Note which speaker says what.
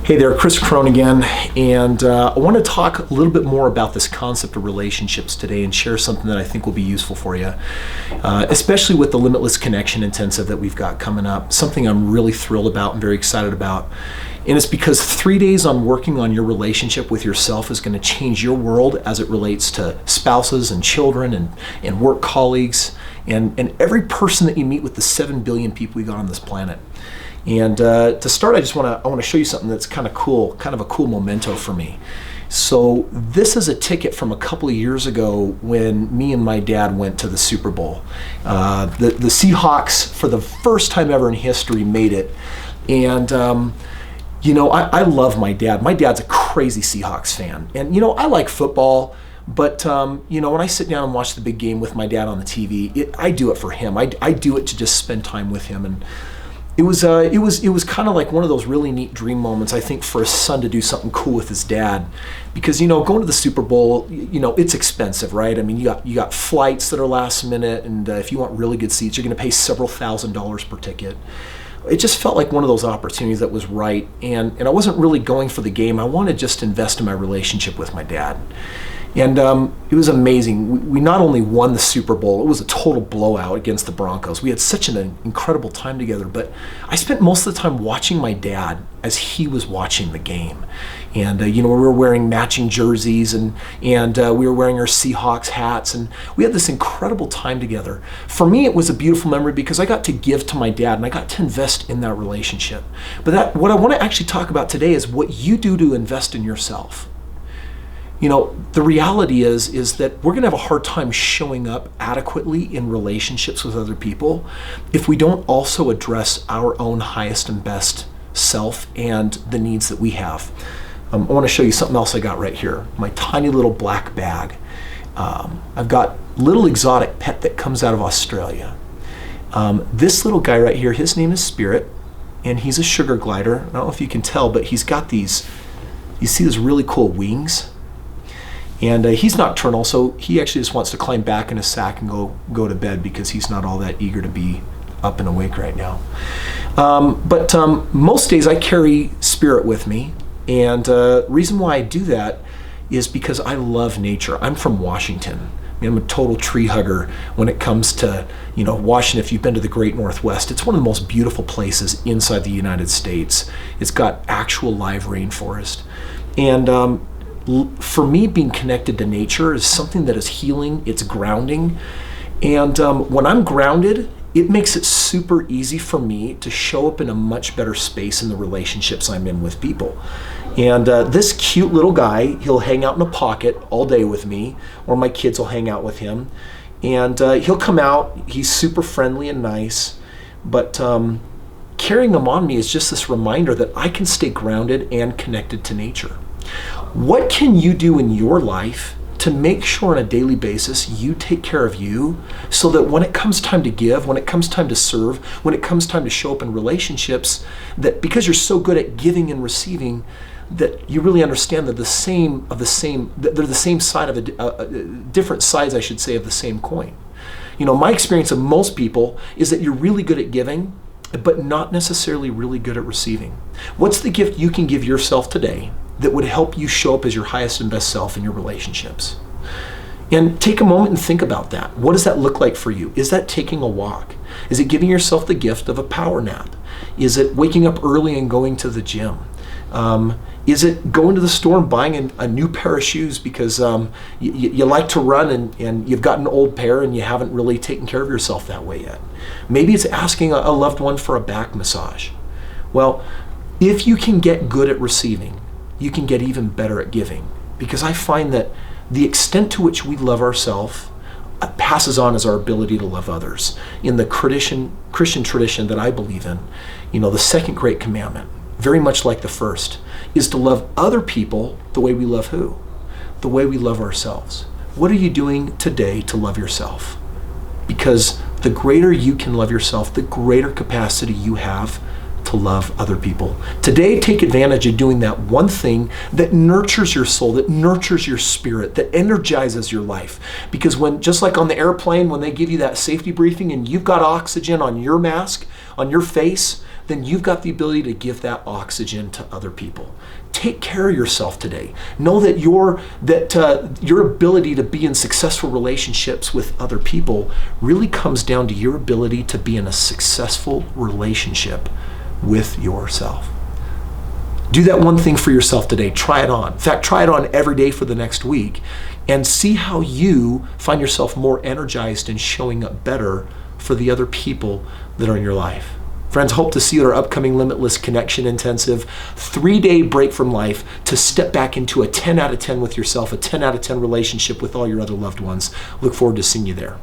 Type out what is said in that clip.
Speaker 1: Hey there, Chris Crone again, and I want to talk a little bit more about this concept of relationships today and share something that I think will be useful for you, especially with the Limitless Connection Intensive that we've got coming up, something I'm really thrilled about and very excited about. And it's because 3 days on working on your relationship with yourself is going to change your world as it relates to spouses and children and work colleagues and every person that you meet with the 7 billion people we got on this planet. And to start, I want to show you something that's kind of cool, kind of a cool memento for me. So this is a ticket from a couple of years ago when me and my dad went to the Super Bowl. The Seahawks, for the first time ever in history, made it. And I love my dad. My dad's a crazy Seahawks fan. And I like football, but when I sit down and watch the big game with my dad on the TV, I do it for him. I do it to just spend time with him. And it was kind of like one of those really neat dream moments, I think, for a son to do something cool with his dad, because going to the Super Bowl, it's expensive, right? I mean, you got flights that are last minute, and if you want really good seats, you're going to pay several $1,000s per ticket. It just felt like one of those opportunities that was right, and I wasn't really going for the game. I wanted just to invest in my relationship with my dad. And it was amazing. We not only won the Super Bowl, it was a total blowout against the Broncos. We had such an incredible time together, but I spent most of the time watching my dad as he was watching the game. And we were wearing matching jerseys and we were wearing our Seahawks hats, and we had this incredible time together. For me, it was a beautiful memory because I got to give to my dad and I got to invest in that relationship. But what I want to actually talk about today is what you do to invest in yourself. The reality is that we're going to have a hard time showing up adequately in relationships with other people if we don't also address our own highest and best self and the needs that we have. I want to show you something else I got right here, my tiny little black bag. I've got little exotic pet that comes out of Australia. This little guy right here, his name is Spirit, and he's a sugar glider. I don't know if you can tell, but he's got these, you see these really cool wings? And he's nocturnal, so he actually just wants to climb back in his sack and go to bed because he's not all that eager to be up and awake right now. But most days I carry Spirit with me, and reason why I do that is because I love nature. I'm from Washington. I'm a total tree hugger when it comes to, Washington. If you've been to the Great Northwest, it's one of the most beautiful places inside the United States. It's got actual live rainforest. And for me, being connected to nature is something that is healing, it's grounding. And when I'm grounded, it makes it super easy for me to show up in a much better space in the relationships I'm in with people. And this cute little guy, he'll hang out in a pocket all day with me, or my kids will hang out with him. And he'll come out, he's super friendly and nice, but carrying him on me is just this reminder that I can stay grounded and connected to nature. What can you do in your life to make sure on a daily basis you take care of you so that when it comes time to give, when it comes time to serve, when it comes time to show up in relationships, that because you're so good at giving and receiving, that you really understand that they're the same side of different sides, I should say, of the same coin. My experience of most people is that you're really good at giving, but not necessarily really good at receiving. What's the gift you can give yourself today that would help you show up as your highest and best self in your relationships? And take a moment and think about that. What does that look like for you? Is that taking a walk? Is it giving yourself the gift of a power nap? Is it waking up early and going to the gym? Is it going to the store and buying a new pair of shoes because you like to run and you've got an old pair and you haven't really taken care of yourself that way yet? Maybe it's asking a loved one for a back massage. Well, if you can get good at receiving, you can get even better at giving, because I find that the extent to which we love ourselves passes on as our ability to love others. In the Christian tradition that I believe in, the second great commandment, very much like the first, is to love other people the way we love who? The way we love ourselves. What are you doing today to love yourself? Because the greater you can love yourself, the greater capacity you have to love other people. Today, take advantage of doing that one thing that nurtures your soul, that nurtures your spirit, that energizes your life. Because just like on the airplane, when they give you that safety briefing and you've got oxygen on your mask, on your face, then you've got the ability to give that oxygen to other people. Take care of yourself today. Know that your ability to be in successful relationships with other people really comes down to your ability to be in a successful relationship with yourself. Do that one thing for yourself today. Try it on. In fact, try it on every day for the next week and see how you find yourself more energized and showing up better for the other people that are in your life. Friends, hope to see you at our upcoming Limitless Connection Intensive 3-day break from life to step back into a 10 out of 10 with yourself, a 10 out of 10 relationship with all your other loved ones. Look forward to seeing you there.